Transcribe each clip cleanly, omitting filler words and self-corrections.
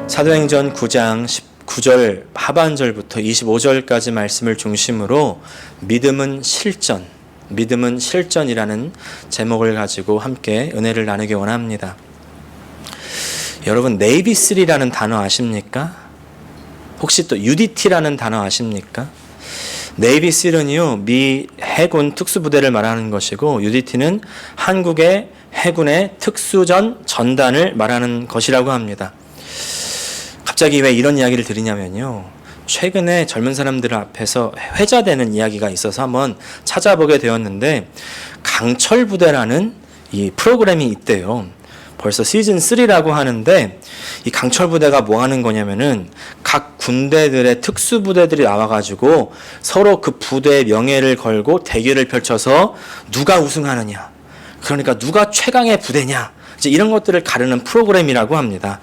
사도행전 9장 19절 하반절부터 25절까지 말씀을 중심으로 믿음은 실전이라는 제목을 가지고 함께 은혜를 나누기 원합니다. 여러분, 네이비3라는 단어 아십니까? 혹시 또 UDT라는 단어 아십니까? 네이비3는요, 미 해군 특수부대를 말하는 것이고, UDT는 한국의 해군의 특수전 전단을 말하는 것이라고 합니다. 갑자기 왜 이런 이야기를 드리냐면요, 최근에 젊은 사람들 앞에서 회자되는 이야기가 있어서 한번 찾아보게 되었는데, 강철부대라는 이 프로그램이 있대요. 벌써 시즌 3라고 하는데, 이 강철부대가 뭐 하는 거냐면은 각 군대들의 특수부대들이 나와가지고 서로 그 부대의 명예를 걸고 대결을 펼쳐서 누가 우승하느냐, 그러니까 누가 최강의 부대냐, 이제 이런 것들을 가르는 프로그램이라고 합니다.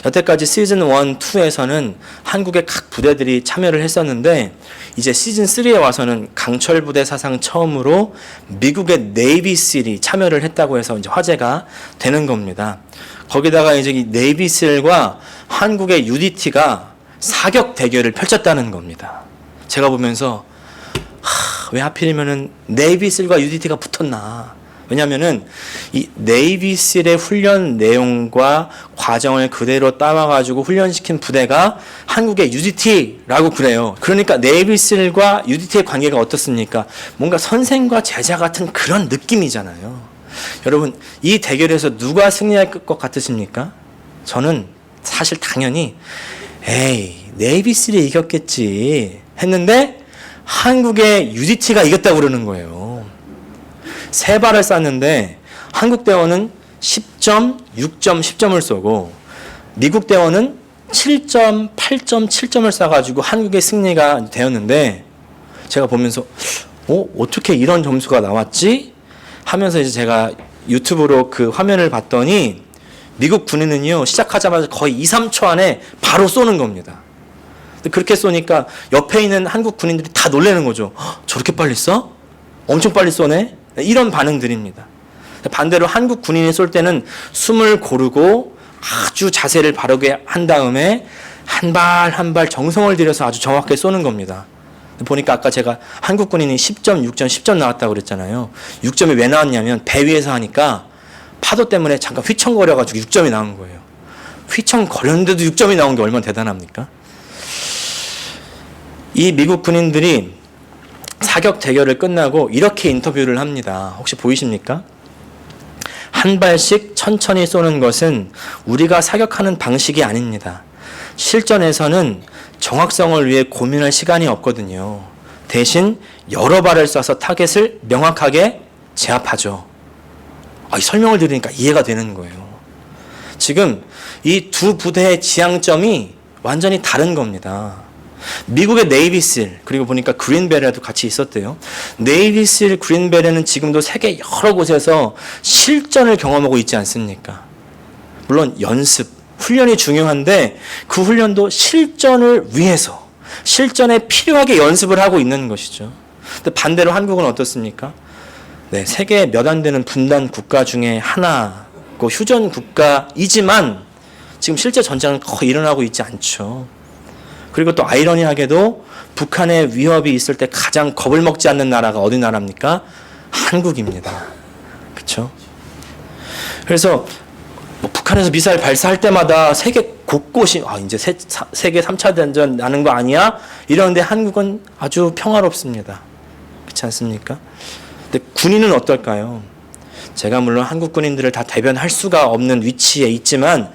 여태까지 시즌 1, 2에서는 한국의 각 부대들이 참여를 했었는데, 이제 시즌 3에 와서는 강철부대 사상 처음으로 미국의 네이비실이 참여를 했다고 해서 이제 화제가 되는 겁니다. 거기다가 이제 이 네이비실과 한국의 UDT가 사격 대결을 펼쳤다는 겁니다. 제가 보면서 왜 하필이면은 네이비실과 UDT가 붙었나? 왜냐면은 이 네이비실의 훈련 내용과 과정을 그대로 따와가지고 훈련시킨 부대가 한국의 UDT라고 그래요. 그러니까 네이비실과 UDT의 관계가 어떻습니까? 뭔가 선생과 제자 같은 그런 느낌이잖아요. 여러분, 이 대결에서 누가 승리할 것 같으십니까? 저는 사실 당연히 네이비실이 이겼겠지 했는데 한국의 UDT가 이겼다고 그러는 거예요. 3발을 쐈는데 한국 대원은 10점, 6점, 10점을 쏘고 미국 대원은 7점, 8점, 7점을 쏴가지고 한국의 승리가 되었는데, 제가 보면서 어떻게 이런 점수가 나왔지? 하면서 이제 제가 유튜브로 그 화면을 봤더니 미국 군인은요, 시작하자마자 거의 2, 3초 안에 바로 쏘는 겁니다. 그렇게 쏘니까 옆에 있는 한국 군인들이 다 놀라는 거죠. 저렇게 빨리 쏴? 엄청 빨리 쏘네? 이런 반응들입니다. 반대로 한국 군인이 쏠 때는 숨을 고르고 아주 자세를 바르게 한 다음에 한 발 한 발 정성을 들여서 아주 정확하게 쏘는 겁니다. 보니까 아까 제가 한국 군인이 10점, 6점, 10점 나왔다고 그랬잖아요. 6점이 왜 나왔냐면 배 위에서 하니까 파도 때문에 잠깐 휘청거려가지고 6점이 나온 거예요. 휘청거렸는데도 6점이 나온 게 얼마나 대단합니까? 이 미국 군인들이 사격 대결을 끝나고 이렇게 인터뷰를 합니다. 혹시 보이십니까? 한 발씩 천천히 쏘는 것은 우리가 사격하는 방식이 아닙니다. 실전에서는 정확성을 위해 고민할 시간이 없거든요. 대신 여러 발을 쏴서 타겟을 명확하게 제압하죠. 이 설명을 들으니까 이해가 되는 거예요. 지금 이 두 부대의 지향점이 완전히 다른 겁니다. 미국의 네이비실, 그리고 보니까 그린베레도 같이 있었대요. 네이비실, 그린베레는 지금도 세계 여러 곳에서 실전을 경험하고 있지 않습니까? 물론 연습, 훈련이 중요한데 그 훈련도 실전을 위해서, 실전에 필요하게 연습을 하고 있는 것이죠. 근데 반대로 한국은 어떻습니까? 세계 몇 안 되는 분단 국가 중에 하나고 휴전 국가이지만 지금 실제 전쟁은 거의 일어나고 있지 않죠. 그리고 또 아이러니하게도 북한의 위협이 있을 때 가장 겁을 먹지 않는 나라가 어디 나라입니까? 한국입니다. 그렇죠? 그래서 북한에서 미사일 발사할 때마다 세계 곳곳이 이제 세계 3차 대전 나는 거 아니야? 이러는데 한국은 아주 평화롭습니다. 그렇지 않습니까? 근데 군인은 어떨까요? 제가 물론 한국 군인들을 다 대변할 수가 없는 위치에 있지만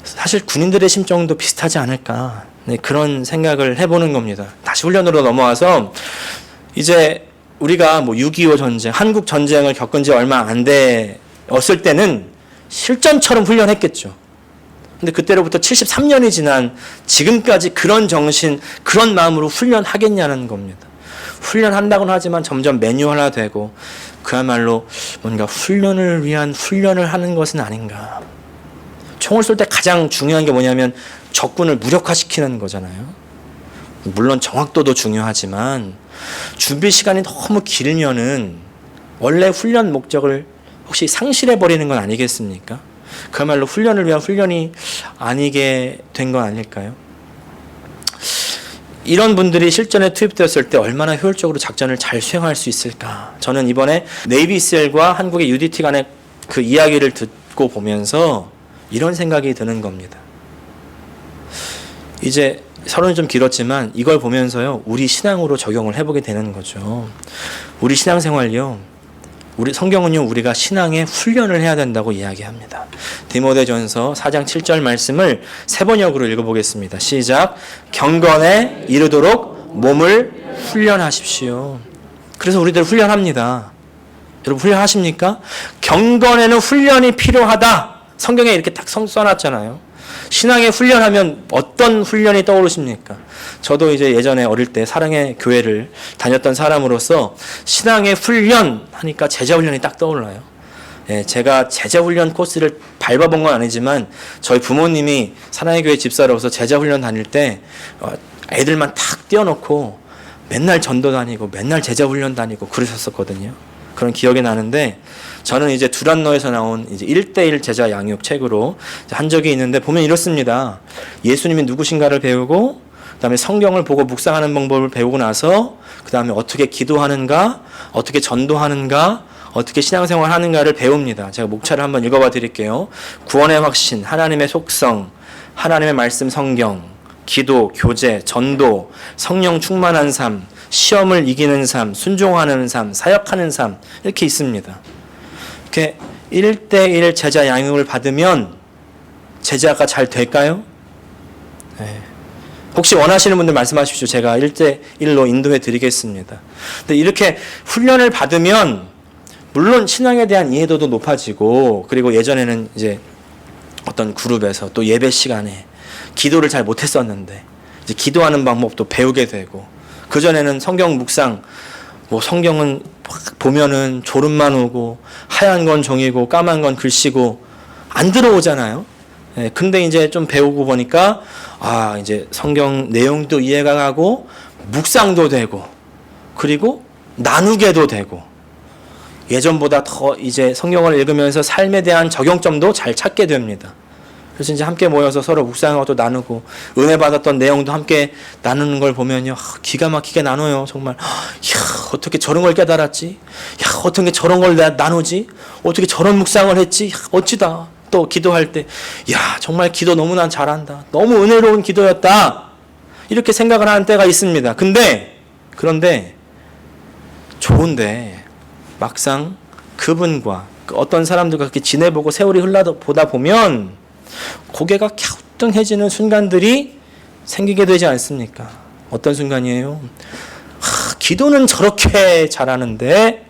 사실 군인들의 심정도 비슷하지 않을까, 그런 생각을 해보는 겁니다. 다시 훈련으로 넘어와서 이제 우리가 6.25 전쟁, 한국 전쟁을 겪은 지 얼마 안 되었을 때는 실전처럼 훈련했겠죠. 근데 그때로부터 73년이 지난 지금까지 그런 정신, 그런 마음으로 훈련하겠냐는 겁니다. 훈련한다고는 하지만 점점 매뉴얼화되고 그야말로 뭔가 훈련을 위한 훈련을 하는 것은 아닌가. 총을 쏠 때 가장 중요한 게 뭐냐면 적군을 무력화시키는 거잖아요. 물론 정확도도 중요하지만 준비 시간이 너무 길면은 원래 훈련 목적을 혹시 상실해버리는 건 아니겠습니까? 그야말로 훈련을 위한 훈련이 아니게 된 건 아닐까요? 이런 분들이 실전에 투입되었을 때 얼마나 효율적으로 작전을 잘 수행할 수 있을까? 저는 이번에 네이비셀과 한국의 UDT 간의 그 이야기를 듣고 보면서 이런 생각이 드는 겁니다. 이제 서론이 좀 길었지만 이걸 보면서요, 우리 신앙으로 적용을 해보게 되는 거죠. 우리 신앙생활요, 우리 성경은요, 우리가 신앙의 훈련을 해야 된다고 이야기합니다. 디모데전서 4장 7절 말씀을 세 번역으로 읽어보겠습니다. 시작. 경건에 이르도록 몸을 훈련하십시오. 그래서 우리들 훈련합니다. 여러분 훈련하십니까? 경건에는 훈련이 필요하다. 성경에 이렇게 딱 써놨잖아요. 신앙의 훈련하면 어떤 훈련이 떠오르십니까? 저도 이제 예전에 어릴 때 사랑의 교회를 다녔던 사람으로서 신앙의 훈련 하니까 제자 훈련이 딱 떠올라요. 예, 제가 제자 훈련 코스를 밟아본 건 아니지만 저희 부모님이 사랑의 교회 집사로서 제자 훈련 다닐 때 애들만 탁 띄워놓고 맨날 전도 다니고 맨날 제자 훈련 다니고 그러셨었거든요. 그런 기억이 나는데 저는 이제 두란노에서 나온 이제 1대1 제자 양육 책으로 한 적이 있는데 보면 이렇습니다. 예수님이 누구신가를 배우고 그다음에 성경을 보고 묵상하는 방법을 배우고 나서 그다음에 어떻게 기도하는가, 어떻게 전도하는가, 어떻게 신앙생활 하는가를 배웁니다. 제가 목차를 한번 읽어봐 드릴게요. 구원의 확신, 하나님의 속성, 하나님의 말씀 성경, 기도, 교제, 전도, 성령 충만한 삶, 시험을 이기는 삶, 순종하는 삶, 사역하는 삶 이렇게 있습니다. 이렇게 1대1 제자 양육을 받으면 제자가 잘 될까요? 네. 혹시 원하시는 분들 말씀하십시오. 제가 1대1로 인도해 드리겠습니다. 근데 이렇게 훈련을 받으면 물론 신앙에 대한 이해도도 높아지고 그리고 예전에는 이제 어떤 그룹에서 또 예배 시간에 기도를 잘 못했었는데 이제 기도하는 방법도 배우게 되고 그전에는 성경 묵상, 뭐 성경은 보면은 졸음만 오고 하얀 건 종이고 까만 건 글씨고 안 들어오잖아요. 예, 근데 이제 좀 배우고 보니까 이제 성경 내용도 이해가 가고 묵상도 되고 그리고 나누게도 되고 예전보다 더 이제 성경을 읽으면서 삶에 대한 적용점도 잘 찾게 됩니다. 그래서 이제 함께 모여서 서로 묵상하고 나누고 은혜 받았던 내용도 함께 나누는 걸 보면요, 기가 막히게 나눠요. 정말 어떻게 저런 걸 깨달았지? 어떻게 저런 걸 나누지? 어떻게 저런 묵상을 했지? 어찌다. 또 기도할 때 정말 기도 너무나 잘한다. 너무 은혜로운 기도였다. 이렇게 생각을 하는 때가 있습니다. 그런데 좋은데 막상 그분과 어떤 사람들과 그렇게 지내보고 세월이 흘러보다 보면 고개가 갸우뚱해지는 순간들이 생기게 되지 않습니까? 어떤 순간이에요? 기도는 저렇게 잘하는데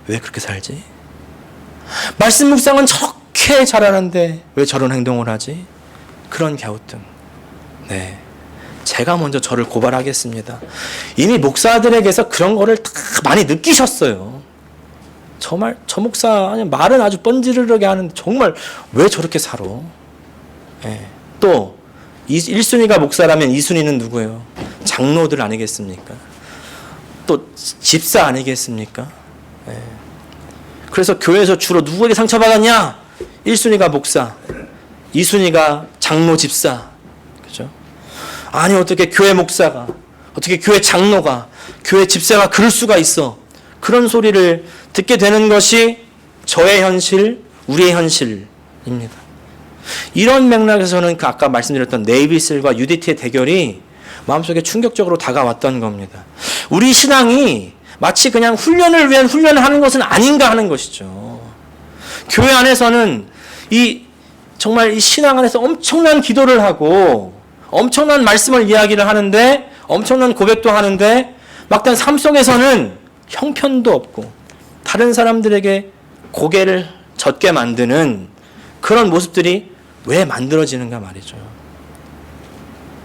왜 그렇게 살지? 말씀 묵상은 저렇게 잘하는데 왜 저런 행동을 하지? 그런 갸우뚱. 네, 제가 먼저 저를 고발하겠습니다. 이미 목사들에게서 그런 거를 다 많이 느끼셨어요. 정말 저 목사 말은 아주 뻔지르르게 하는데 정말 왜 저렇게 살아? 예. 또 1순위가 목사라면 2순위는 누구예요? 장로들 아니겠습니까? 또 집사 아니겠습니까? 예. 그래서 교회에서 주로 누구에게 상처받았냐? 1순위가 목사, 2순위가 장로 집사. 그죠? 아니 어떻게 교회 목사가, 어떻게 교회 장로가, 교회 집사가 그럴 수가 있어. 그런 소리를 듣게 되는 것이 저의 현실, 우리의 현실입니다. 이런 맥락에서는 아까 말씀드렸던 네이비셀과 UDT의 대결이 마음속에 충격적으로 다가왔던 겁니다. 우리 신앙이 마치 그냥 훈련을 위한 훈련을 하는 것은 아닌가 하는 것이죠. 교회 안에서는 정말 이 신앙 안에서 엄청난 기도를 하고 엄청난 말씀을 이야기를 하는데 엄청난 고백도 하는데 막상 삶 속에서는 형편도 없고 다른 사람들에게 고개를 젓게 만드는 그런 모습들이 왜 만들어지는가 말이죠.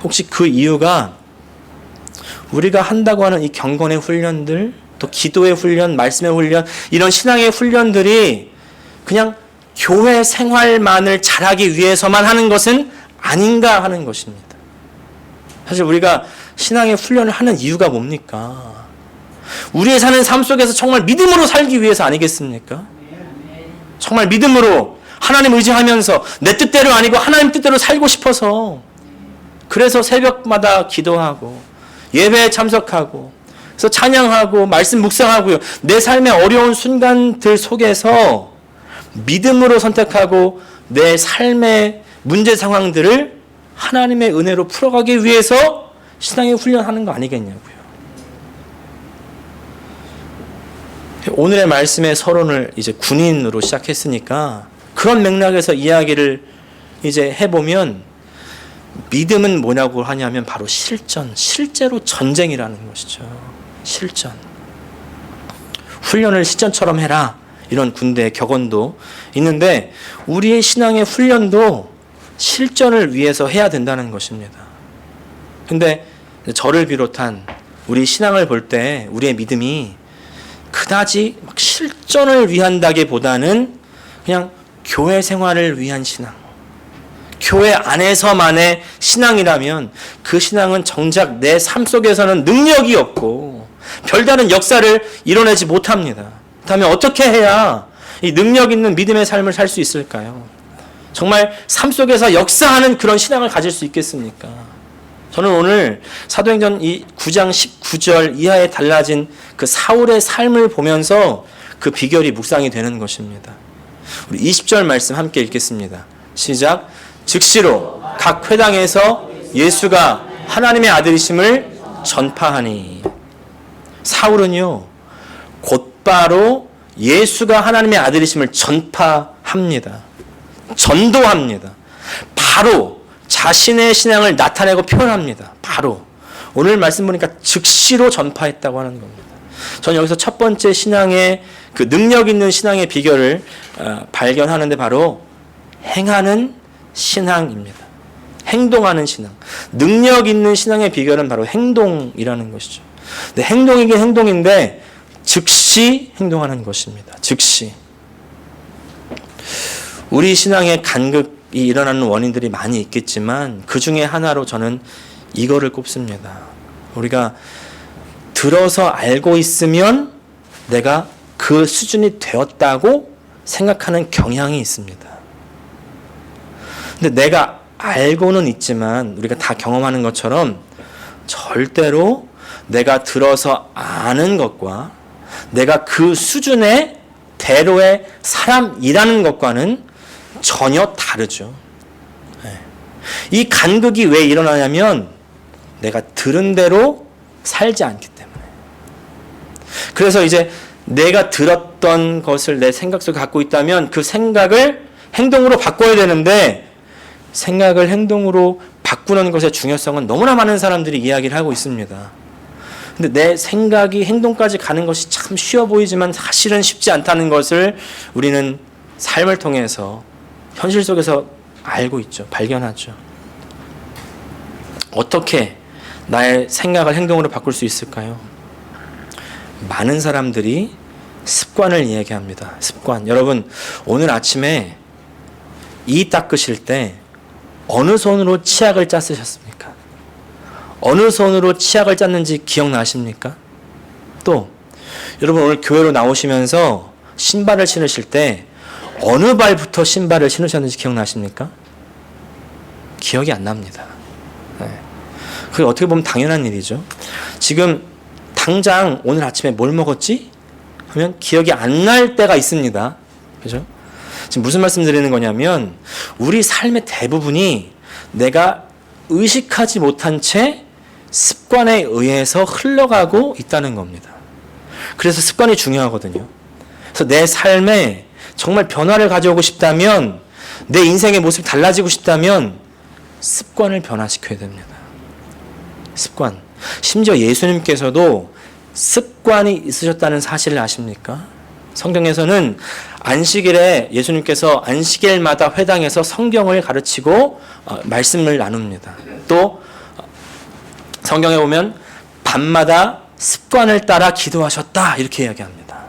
혹시 그 이유가 우리가 한다고 하는 이 경건의 훈련들, 또 기도의 훈련, 말씀의 훈련, 이런 신앙의 훈련들이 그냥 교회 생활만을 잘하기 위해서만 하는 것은 아닌가 하는 것입니다. 사실 우리가 신앙의 훈련을 하는 이유가 뭡니까? 우리의 사는 삶 속에서 정말 믿음으로 살기 위해서 아니겠습니까? 정말 믿음으로 하나님 의지하면서 내 뜻대로 아니고 하나님 뜻대로 살고 싶어서 그래서 새벽마다 기도하고 예배에 참석하고 그래서 찬양하고 말씀 묵상하고요. 내 삶의 어려운 순간들 속에서 믿음으로 선택하고 내 삶의 문제 상황들을 하나님의 은혜로 풀어가기 위해서 신앙의 훈련하는 거 아니겠냐고요. 오늘의 말씀의 서론을 이제 군인으로 시작했으니까 그런 맥락에서 이야기를 이제 해보면 믿음은 뭐냐고 하냐면 바로 실전, 실제로 전쟁이라는 것이죠. 실전. 훈련을 실전처럼 해라. 이런 군대의 격언도 있는데 우리의 신앙의 훈련도 실전을 위해서 해야 된다는 것입니다. 근데 저를 비롯한 우리 신앙을 볼 때 우리의 믿음이 그다지 막 실전을 위한다기보다는 그냥 교회 생활을 위한 신앙, 교회 안에서만의 신앙이라면 그 신앙은 정작 내 삶 속에서는 능력이 없고 별다른 역사를 이뤄내지 못합니다. 그렇다면 어떻게 해야 이 능력 있는 믿음의 삶을 살 수 있을까요? 정말 삶 속에서 역사하는 그런 신앙을 가질 수 있겠습니까? 저는 오늘 사도행전 9장 19절 이하에 달라진 그 사울의 삶을 보면서 그 비결이 묵상이 되는 것입니다. 우리 20절 말씀 함께 읽겠습니다. 시작. 즉시로 각 회당에서 예수가 하나님의 아들이심을 전파하니. 사울은요 곧바로 예수가 하나님의 아들이심을 전파합니다. 전도합니다. 바로 자신의 신앙을 나타내고 표현합니다. 바로 오늘 말씀 보니까 즉시로 전파했다고 하는 겁니다. 저는 여기서 첫 번째 신앙의 그 능력 있는 신앙의 비결을 발견하는데 바로 행하는 신앙입니다. 행동하는 신앙. 능력 있는 신앙의 비결은 바로 행동이라는 것이죠. 근데 행동이긴 행동인데 즉시 행동하는 것입니다. 즉시. 우리 신앙의 간극이 일어나는 원인들이 많이 있겠지만 그 중에 하나로 저는 이거를 꼽습니다. 우리가 들어서 알고 있으면 내가 그 수준이 되었다고 생각하는 경향이 있습니다. 근데 내가 알고는 있지만 우리가 다 경험하는 것처럼 절대로 내가 들어서 아는 것과 내가 그 수준의 대로의 사람이라는 것과는 전혀 다르죠. 이 간극이 왜 일어나냐면 내가 들은 대로 살지 않기 때문에. 그래서 이제 내가 들었던 것을 내 생각 속에 갖고 있다면 그 생각을 행동으로 바꿔야 되는데 생각을 행동으로 바꾸는 것의 중요성은 너무나 많은 사람들이 이야기를 하고 있습니다. 근데 내 생각이 행동까지 가는 것이 참 쉬워 보이지만 사실은 쉽지 않다는 것을 우리는 삶을 통해서 현실 속에서 알고 있죠. 발견하죠. 어떻게 나의 생각을 행동으로 바꿀 수 있을까요? 많은 사람들이 습관을 이야기합니다. 습관. 여러분, 오늘 아침에 이 닦으실 때 어느 손으로 치약을 짜쓰셨습니까? 어느 손으로 치약을 짰는지 기억나십니까? 또 여러분 오늘 교회로 나오시면서 신발을 신으실 때 어느 발부터 신발을 신으셨는지 기억나십니까? 기억이 안 납니다. 그게 어떻게 보면 당연한 일이죠. 지금 당장 오늘 아침에 뭘 먹었지? 하면 기억이 안 날 때가 있습니다. 그죠? 지금 무슨 말씀 드리는 거냐면 우리 삶의 대부분이 내가 의식하지 못한 채 습관에 의해서 흘러가고 있다는 겁니다. 그래서 습관이 중요하거든요. 그래서 내 삶에 정말 변화를 가져오고 싶다면 내 인생의 모습이 달라지고 싶다면 습관을 변화시켜야 됩니다. 습관. 심지어 예수님께서도 습관이 있으셨다는 사실을 아십니까? 성경에서는 안식일에 예수님께서 안식일마다 회당에서 성경을 가르치고 말씀을 나눕니다. 또 성경에 보면 밤마다 습관을 따라 기도하셨다 이렇게 이야기합니다.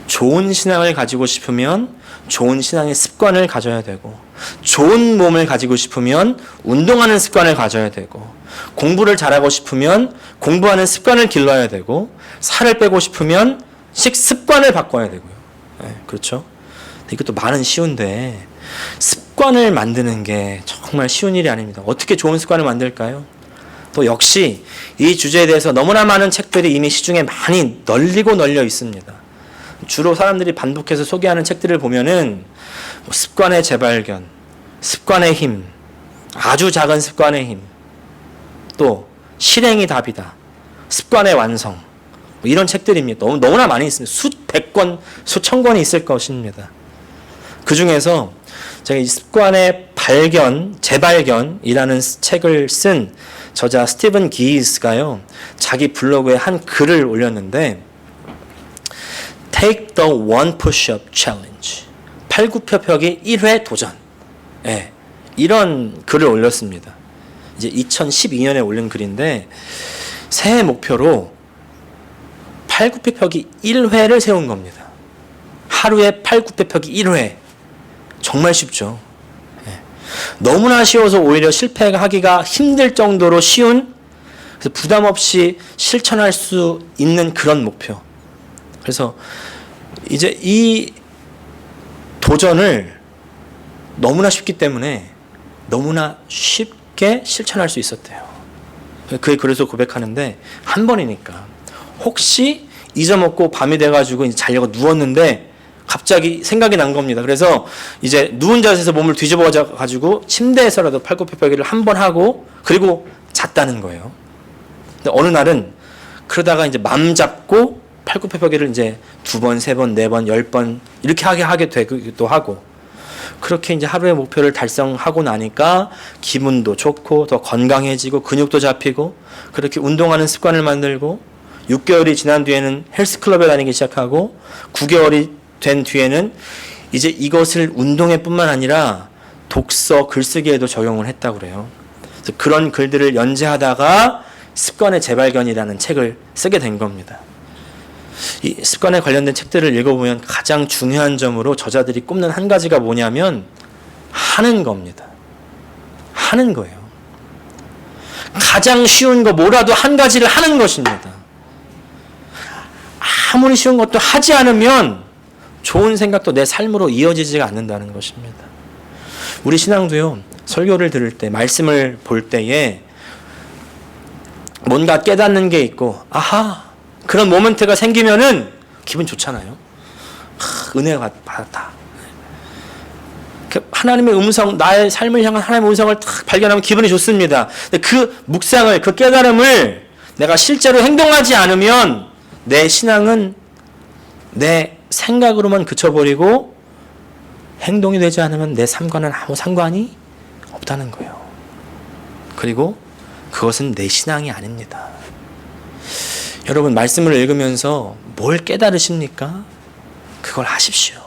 좋은 신앙을 가지고 싶으면 좋은 신앙의 습관을 가져야 되고 좋은 몸을 가지고 싶으면 운동하는 습관을 가져야 되고 공부를 잘하고 싶으면 공부하는 습관을 길러야 되고 살을 빼고 싶으면 식습관을 바꿔야 되고요. 그렇죠? 이것도 말은 쉬운데 습관을 만드는 게 정말 쉬운 일이 아닙니다. 어떻게 좋은 습관을 만들까요? 또 역시 이 주제에 대해서 너무나 많은 책들이 이미 시중에 많이 널리고 널려 있습니다. 주로 사람들이 반복해서 소개하는 책들을 보면은 습관의 재발견, 습관의 힘, 아주 작은 습관의 힘, 또 실행이 답이다, 습관의 완성, 이런 책들입니다. 너무나 많이 있습니다. 수백 권, 수천 권이 있을 것입니다. 그 중에서 제가 이 습관의 발견, 재발견이라는 책을 쓴 저자 스티븐 기이스가요, 자기 블로그에 한 글을 올렸는데, Take the one push-up challenge. 팔굽혀펴기 1회 도전. 예, 이런 글을 올렸습니다. 이제 2012년에 올린 글인데, 새해 목표로 팔굽혀펴기 1회를 세운 겁니다. 하루에 팔굽혀펴기 1회. 정말 쉽죠. 예. 너무나 쉬워서 오히려 실패하기가 힘들 정도로 쉬운, 그래서 부담 없이 실천할 수 있는 그런 목표. 그래서 이제 이 도전을 너무나 쉽기 때문에 너무나 쉽게 실천할 수 있었대요. 그게 그래서 고백하는데, 한 번이니까 혹시 잊어먹고 밤이 돼가지고 이제 자려고 누웠는데 갑자기 생각이 난 겁니다. 그래서 이제 누운 자세에서 몸을 뒤집어가지고 침대에서라도 팔굽혀펴기를 한 번 하고 그리고 잤다는 거예요. 근데 어느 날은 그러다가 이제 맘 잡고 팔굽혀펴기를 이제 2번, 3번, 4번, 10번 이렇게 하게 되기도 하고, 그렇게 이제 하루의 목표를 달성하고 나니까 기분도 좋고 더 건강해지고 근육도 잡히고, 그렇게 운동하는 습관을 만들고, 6개월이 지난 뒤에는 헬스클럽에 다니기 시작하고, 9개월이 된 뒤에는 이제 이것을 운동에 뿐만 아니라 독서, 글쓰기에도 적용을 했다고 그래요. 그래서 그런 글들을 연재하다가 습관의 재발견이라는 책을 쓰게 된 겁니다. 이 습관에 관련된 책들을 읽어보면 가장 중요한 점으로 저자들이 꼽는 한 가지가 뭐냐면 하는 겁니다. 하는 거예요. 가장 쉬운 거 뭐라도 한 가지를 하는 것입니다. 아무리 쉬운 것도 하지 않으면 좋은 생각도 내 삶으로 이어지지가 않는다는 것입니다. 우리 신앙도요, 설교를 들을 때, 말씀을 볼 때에 뭔가 깨닫는 게 있고, 아하, 그런 모멘트가 생기면은 기분 좋잖아요. 은혜가 받았다. 하나님의 음성, 나의 삶을 향한 하나님의 음성을 딱 발견하면 기분이 좋습니다. 근데 그 묵상을, 그 깨달음을 내가 실제로 행동하지 않으면 내 신앙은 내 생각으로만 그쳐버리고 행동이 되지 않으면 내 삶과는 아무 상관이 없다는 거예요. 그리고 그것은 내 신앙이 아닙니다. 여러분, 말씀을 읽으면서 뭘 깨달으십니까? 그걸 하십시오.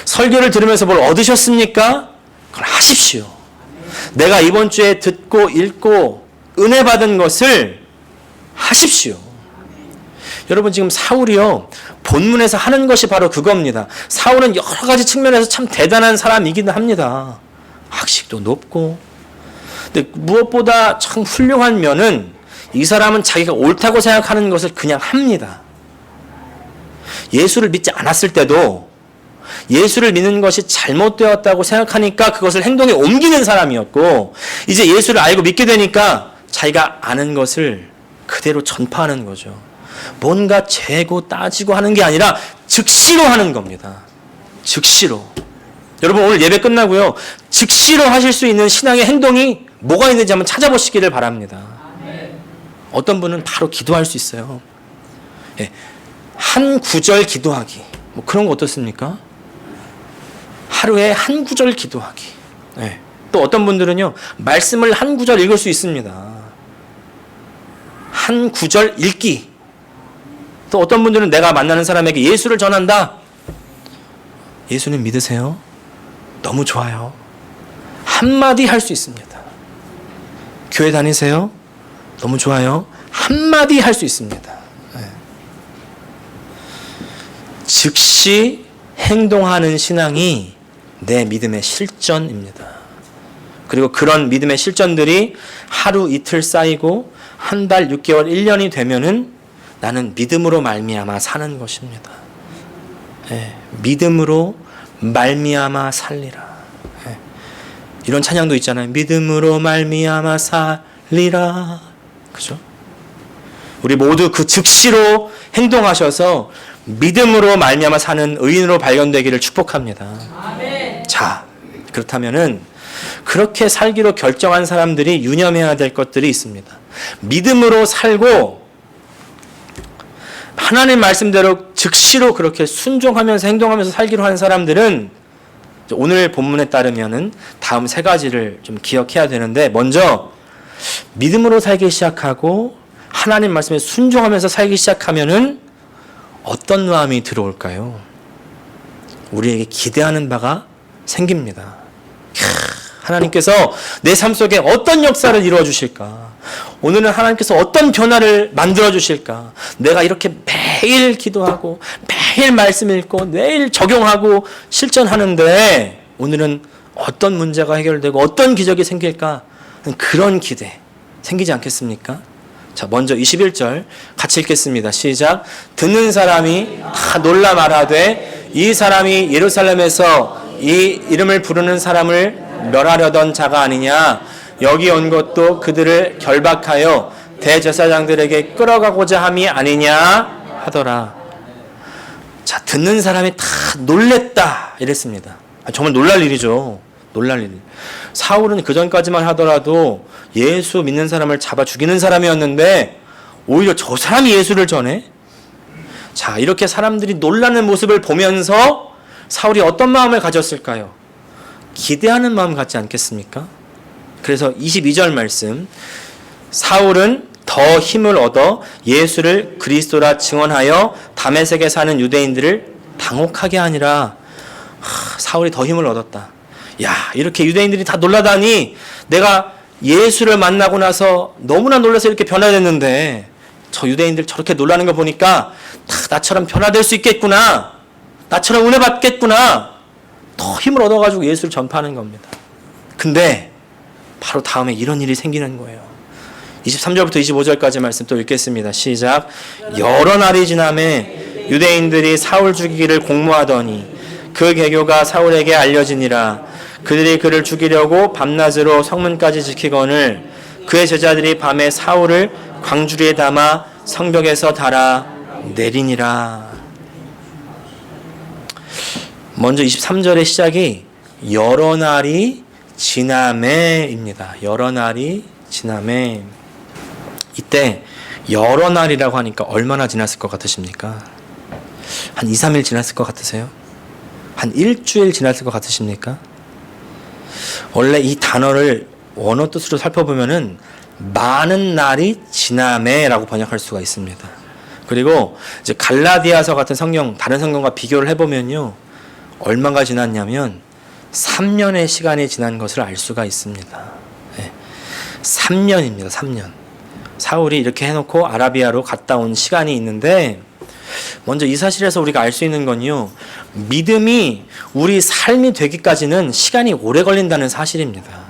설교를 들으면서 뭘 얻으셨습니까? 그걸 하십시오. 내가 이번 주에 듣고 읽고 은혜 받은 것을 하십시오. 여러분, 지금 사울이요, 본문에서 하는 것이 바로 그겁니다. 사울은 여러 가지 측면에서 참 대단한 사람이기도 합니다. 학식도 높고, 근데 무엇보다 참 훌륭한 면은 이 사람은 자기가 옳다고 생각하는 것을 그냥 합니다. 예수를 믿지 않았을 때도 예수를 믿는 것이 잘못되었다고 생각하니까 그것을 행동에 옮기는 사람이었고, 이제 예수를 알고 믿게 되니까 자기가 아는 것을 그대로 전파하는 거죠. 뭔가 재고 따지고 하는 게 아니라 즉시로 하는 겁니다. 즉시로. 여러분, 오늘 예배 끝나고요, 즉시로 하실 수 있는 신앙의 행동이 뭐가 있는지 한번 찾아보시기를 바랍니다. 어떤 분은 바로 기도할 수 있어요. 예, 한 구절 기도하기. 뭐 그런 거 어떻습니까? 하루에 한 구절 기도하기. 예. 또 어떤 분들은요, 말씀을 한 구절 읽을 수 있습니다. 한 구절 읽기. 또 어떤 분들은 내가 만나는 사람에게 예수를 전한다. 예수님 믿으세요? 너무 좋아요. 한마디 할 수 있습니다. 교회 다니세요? 너무 좋아요. 한마디 할 수 있습니다. 네. 즉시 행동하는 신앙이 내 믿음의 실전입니다. 그리고 그런 믿음의 실전들이 하루 이틀 쌓이고 한 달, 6개월, 1년이 되면은 나는 믿음으로 말미암아 사는 것입니다. 네. 믿음으로 말미암아 살리라. 이런 찬양도 있잖아요. 믿음으로 말미암아 살리라. 그죠? 우리 모두 그 즉시로 행동하셔서 믿음으로 말미암아 사는 의인으로 발견되기를 축복합니다. 아멘. 자, 그렇다면은 그렇게 살기로 결정한 사람들이 유념해야 될 것들이 있습니다. 믿음으로 살고 하나님 말씀대로 즉시로 그렇게 순종하면서 행동하면서 살기로 하는 사람들은 오늘 본문에 따르면은 다음 세 가지를 좀 기억해야 되는데, 먼저 믿음으로 살기 시작하고 하나님 말씀에 순종하면서 살기 시작하면은 어떤 마음이 들어올까요? 우리에게 기대하는 바가 생깁니다. 하나님께서 내 삶 속에 어떤 역사를 이루어 주실까? 오늘은 하나님께서 어떤 변화를 만들어 주실까? 내가 이렇게 매일 기도하고 매일 말씀 읽고 매일 적용하고 실천하는데 오늘은 어떤 문제가 해결되고 어떤 기적이 생길까? 그런 기대 생기지 않겠습니까? 자, 먼저 21절 같이 읽겠습니다. 시작. 듣는 사람이 다 놀라 말하되 이 사람이 예루살렘에서 이 이름을 부르는 사람을 멸하려던 자가 아니냐. 여기 온 것도 그들을 결박하여 대제사장들에게 끌어가고자 함이 아니냐 하더라. 자, 듣는 사람이 다 놀랬다 이랬습니다. 정말 놀랄 일이죠. 놀랄 일. 사울은 그전까지만 하더라도 예수 믿는 사람을 잡아 죽이는 사람이었는데 오히려 저 사람이 예수를 전해? 자, 이렇게 사람들이 놀라는 모습을 보면서 사울이 어떤 마음을 가졌을까요? 기대하는 마음 같지 않겠습니까? 그래서 22절 말씀, 사울은 더 힘을 얻어 예수를 그리스도라 증언하여 다메섹에 사는 유대인들을 당혹하게 하니라. 사울이 더 힘을 얻었다. 야, 이렇게 유대인들이 다 놀라다니 내가 예수를 만나고 나서 너무나 놀라서 이렇게 변화됐는데 저 유대인들 저렇게 놀라는 거 보니까 다 나처럼 변화될 수 있겠구나. 나처럼 은혜 받겠구나. 더 힘을 얻어가지고 예수를 전파하는 겁니다. 근데 바로 다음에 이런 일이 생기는 거예요. 23절부터 25절까지 말씀 또 읽겠습니다. 시작. 여러 날이 지나매 유대인들이 사울 죽이기를 공모하더니 그 계교가 사울에게 알려지니라. 그들이 그를 죽이려고 밤낮으로 성문까지 지키거늘 그의 제자들이 밤에 사울을 광주리에 담아 성벽에서 달아 내리니라. 먼저 23절의 시작이 여러 날이 지나매입니다. 여러 날이 지나매. 이때 여러 날이라고 하니까 얼마나 지났을 것 같으십니까? 한 2, 3일 지났을 것 같으세요? 한 일주일 지났을 것 같으십니까? 원래 이 단어를 원어 뜻으로 살펴보면은 많은 날이 지나매라고 번역할 수가 있습니다. 그리고 이제 갈라디아서 같은 성경, 다른 성경과 비교를 해보면요, 얼마가 지났냐면 3년의 시간이 지난 것을 알 수가 있습니다. 네. 3년입니다. 3년. 사울이 이렇게 해놓고 아라비아로 갔다 온 시간이 있는데, 먼저 이 사실에서 우리가 알 수 있는 건요, 믿음이 우리 삶이 되기까지는 시간이 오래 걸린다는 사실입니다.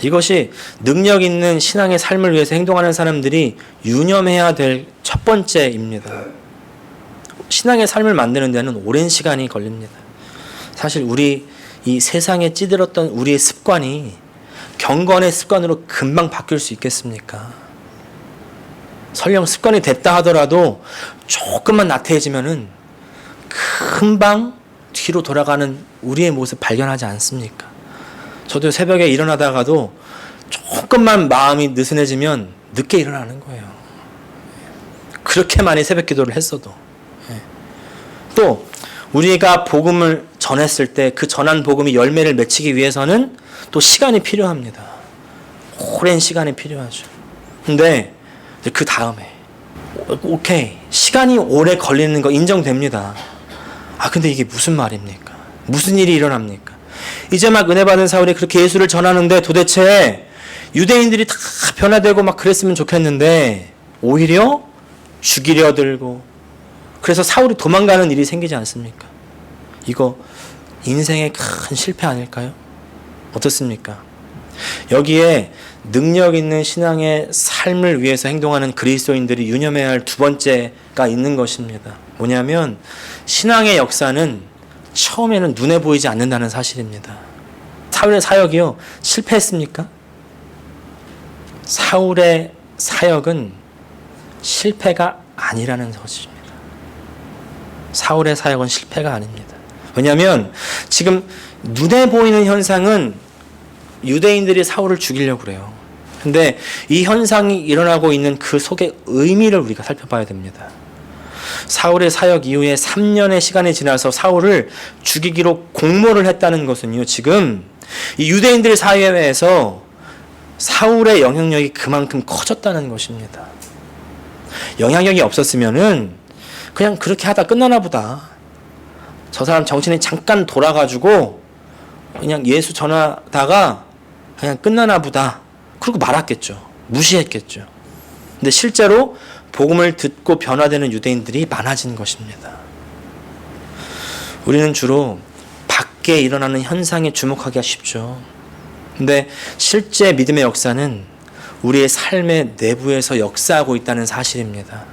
이것이 능력 있는 신앙의 삶을 위해서 행동하는 사람들이 유념해야 될 첫 번째입니다. 신앙의 삶을 만드는 데는 오랜 시간이 걸립니다. 사실 우리 이 세상에 찌들었던 우리의 습관이 경건의 습관으로 금방 바뀔 수 있겠습니까? 설령 습관이 됐다 하더라도 조금만 나태해지면은 금방 뒤로 돌아가는 우리의 모습 발견하지 않습니까? 저도 새벽에 일어나다가도 조금만 마음이 느슨해지면 늦게 일어나는 거예요. 그렇게 많이 새벽 기도를 했어도. 또 우리가 복음을 전했을 때 그 전한 복음이 열매를 맺히기 위해서는 또 시간이 필요합니다. 오랜 시간이 필요하죠. 근데 그 다음에 오케이, 시간이 오래 걸리는 거 인정됩니다. 근데 이게 무슨 말입니까? 무슨 일이 일어납니까? 이제 막 은혜 받은 사울이 그렇게 예수를 전하는데 도대체 유대인들이 다 변화되고 막 그랬으면 좋겠는데 오히려 죽이려 들고, 그래서 사울이 도망가는 일이 생기지 않습니까? 이거 인생의 큰 실패 아닐까요? 어떻습니까? 여기에 능력 있는 신앙의 삶을 위해서 행동하는 그리스도인들이 유념해야 할 두 번째가 있는 것입니다. 뭐냐면 신앙의 역사는 처음에는 눈에 보이지 않는다는 사실입니다. 사울의 사역이요, 실패했습니까? 사울의 사역은 실패가 아니라는 것입니다. 사울의 사역은 실패가 아닙니다. 왜냐하면 지금 눈에 보이는 현상은 유대인들이 사울을 죽이려고 그래요. 근데 이 현상이 일어나고 있는 그 속의 의미를 우리가 살펴봐야 됩니다. 사울의 사역 이후에 3년의 시간이 지나서 사울을 죽이기로 공모를 했다는 것은요, 지금 이 유대인들 사회에서 사울의 영향력이 그만큼 커졌다는 것입니다. 영향력이 없었으면은 그냥 그렇게 하다 끝나나 보다. 저 사람 정신이 잠깐 돌아가지고 그냥 예수 전하다가 그냥 끝나나 보다. 그러고 말았겠죠. 무시했겠죠. 근데 실제로 복음을 듣고 변화되는 유대인들이 많아진 것입니다. 우리는 주로 밖에 일어나는 현상에 주목하기가 쉽죠. 근데 실제 믿음의 역사는 우리의 삶의 내부에서 역사하고 있다는 사실입니다.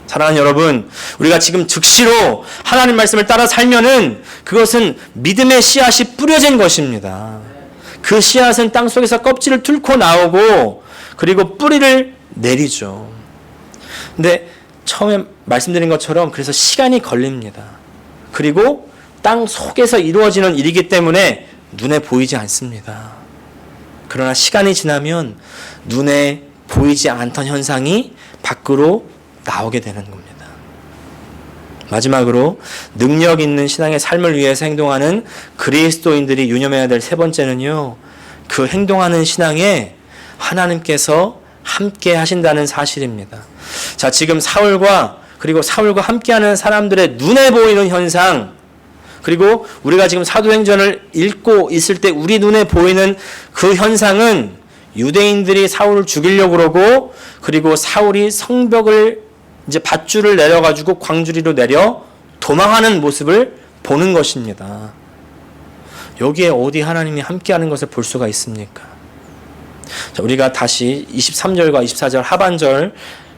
사랑하는 여러분, 우리가 지금 즉시로 하나님 말씀을 따라 살면은 그것은 믿음의 씨앗이 뿌려진 것입니다. 그 씨앗은 땅속에서 껍질을 뚫고 나오고 그리고 뿌리를 내리죠. 근데 처음에 말씀드린 것처럼 그래서 시간이 걸립니다. 그리고 땅 속에서 이루어지는 일이기 때문에 눈에 보이지 않습니다. 그러나 시간이 지나면 눈에 보이지 않던 현상이 밖으로 나오게 되는 겁니다. 마지막으로 능력 있는 신앙의 삶을 위해서 행동하는 그리스도인들이 유념해야 될 세 번째는요, 그 행동하는 신앙에 하나님께서 함께 하신다는 사실입니다. 자, 지금 사울과 함께하는 사람들의 눈에 보이는 현상, 그리고 우리가 지금 사도행전을 읽고 있을 때 우리 눈에 보이는 그 현상은 유대인들이 사울을 죽이려고 그러고, 그리고 사울이 성벽을 이제 밧줄을 내려가지고 광주리로 내려 도망하는 모습을 보는 것입니다. 여기에 어디 하나님이 함께하는 것을 볼 수가 있습니까? 자, 우리가 다시 23절과 24절 하반절,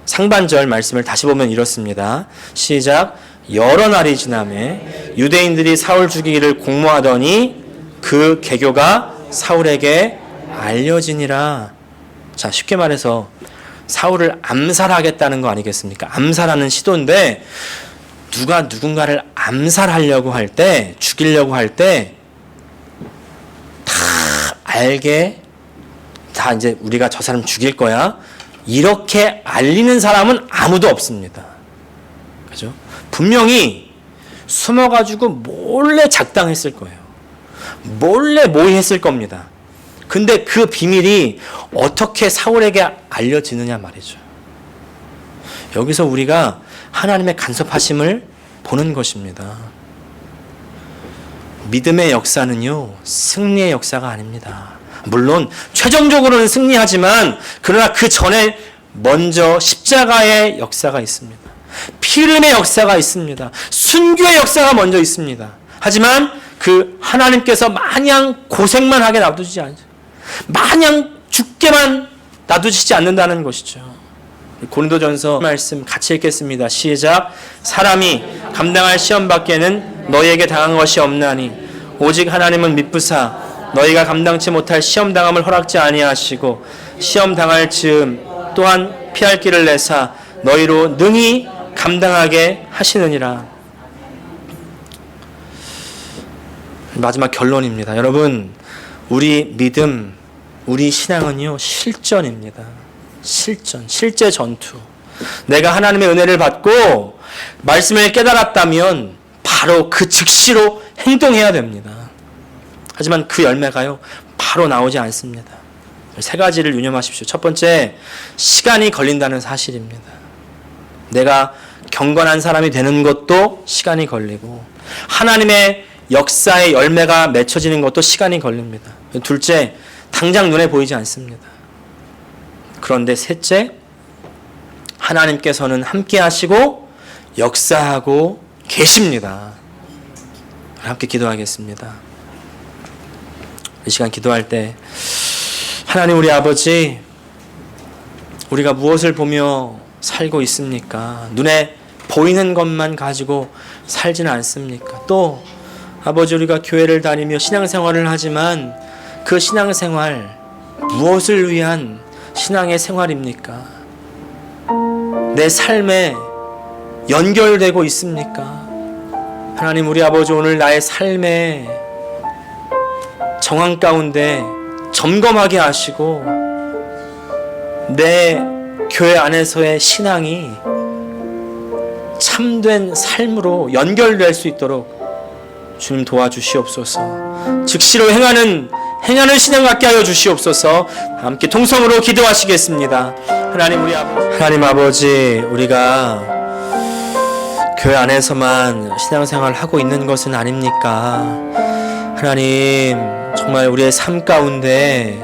상반절 말씀을 다시 보면 이렇습니다. 시작. 여러 날이 지나매 유대인들이 사울 죽이기를 공모하더니 그 계교가 사울에게 알려지니라. 자, 쉽게 말해서 사울을 암살하겠다는 거 아니겠습니까? 암살하는 시도인데 누가 누군가를 암살하려고 할 때, 죽이려고 할 때 다 알게, 다 이제 우리가 저 사람 죽일 거야, 이렇게 알리는 사람은 아무도 없습니다. 그죠? 분명히 숨어가지고 몰래 작당했을 거예요. 몰래 모의했을 겁니다. 근데 그 비밀이 어떻게 사울에게 알려지느냐 말이죠. 여기서 우리가 하나님의 간섭하심을 보는 것입니다. 믿음의 역사는요, 승리의 역사가 아닙니다. 물론 최종적으로는 승리하지만 그러나 그 전에 먼저 십자가의 역사가 있습니다. 피름의 역사가 있습니다. 순교의 역사가 먼저 있습니다. 하지만 그 하나님께서 마냥 고생만 하게 놔두지 않죠. 마냥 죽게만 놔두시지 않는다는 것이죠. 고린도전서 말씀 같이 읽겠습니다. 시작. 사람이 감당할 시험 밖에는 너희에게 당한 것이 없나니 오직 하나님은 미쁘사 너희가 감당치 못할 시험 당함을 허락지 아니하시고 시험 당할 즈음 또한 피할 길을 내사 너희로 능히 감당하게 하시느니라. 마지막 결론입니다. 여러분, 우리 믿음, 우리 신앙은요, 실전입니다. 실제 전투. 내가 하나님의 은혜를 받고 말씀을 깨달았다면 바로 그 즉시로 행동해야 됩니다. 하지만 그 열매가요, 바로 나오지 않습니다. 세 가지를 유념하십시오. 첫 번째, 시간이 걸린다는 사실입니다. 내가 경건한 사람이 되는 것도 시간이 걸리고 하나님의 역사의 열매가 맺혀지는 것도 시간이 걸립니다. 둘째, 당장 눈에 보이지 않습니다. 그런데 셋째, 하나님께서는 함께 하시고 역사하고 계십니다. 함께 기도하겠습니다. 이 시간 기도할 때 하나님 우리 아버지, 우리가 무엇을 보며 살고 있습니까? 눈에 보이는 것만 가지고 살지는 않습니까? 또 아버지, 우리가 교회를 다니며 신앙생활을 하지만 그 신앙생활 무엇을 위한 신앙의 생활입니까? 내 삶에 연결되고 있습니까? 하나님, 우리 아버지, 오늘 나의 삶의 정황 가운데 점검하게 하시고 내 교회 안에서의 신앙이 참된 삶으로 연결될 수 있도록 주님 도와주시옵소서. 즉시로 행하는 신앙 갖게 하여 주시옵소서. 함께 통성으로 기도하시겠습니다. 하나님 아버지, 우리가 교회 안에서만 신앙생활을 하고 있는 것은 아닙니까? 하나님, 정말 우리의 삶 가운데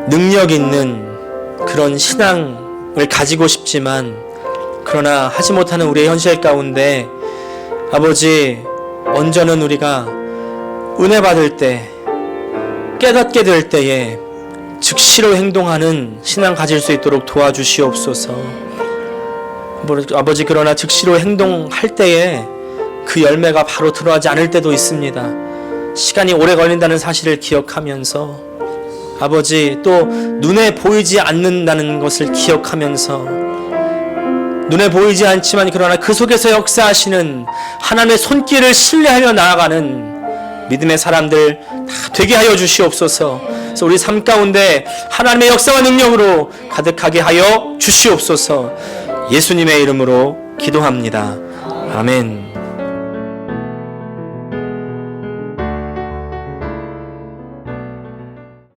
능력 있는 그런 신앙을 가지고 싶지만 그러나 하지 못하는 우리의 현실 가운데 아버지, 언제는 우리가 은혜 받을 때, 깨닫게 될 때에 즉시로 행동하는 신앙 가질 수 있도록 도와주시옵소서. 아버지, 그러나 즉시로 행동할 때에 그 열매가 바로 들어가지 않을 때도 있습니다. 시간이 오래 걸린다는 사실을 기억하면서 아버지, 또 눈에 보이지 않는다는 것을 기억하면서 눈에 보이지 않지만 그러나 그 속에서 역사하시는 하나님의 손길을 신뢰하며 나아가는 믿음의 사람들 다 되게 하여 주시옵소서. 그래서 우리 삶 가운데 하나님의 역사와 능력으로 가득하게 하여 주시옵소서. 예수님의 이름으로 기도합니다. 아멘.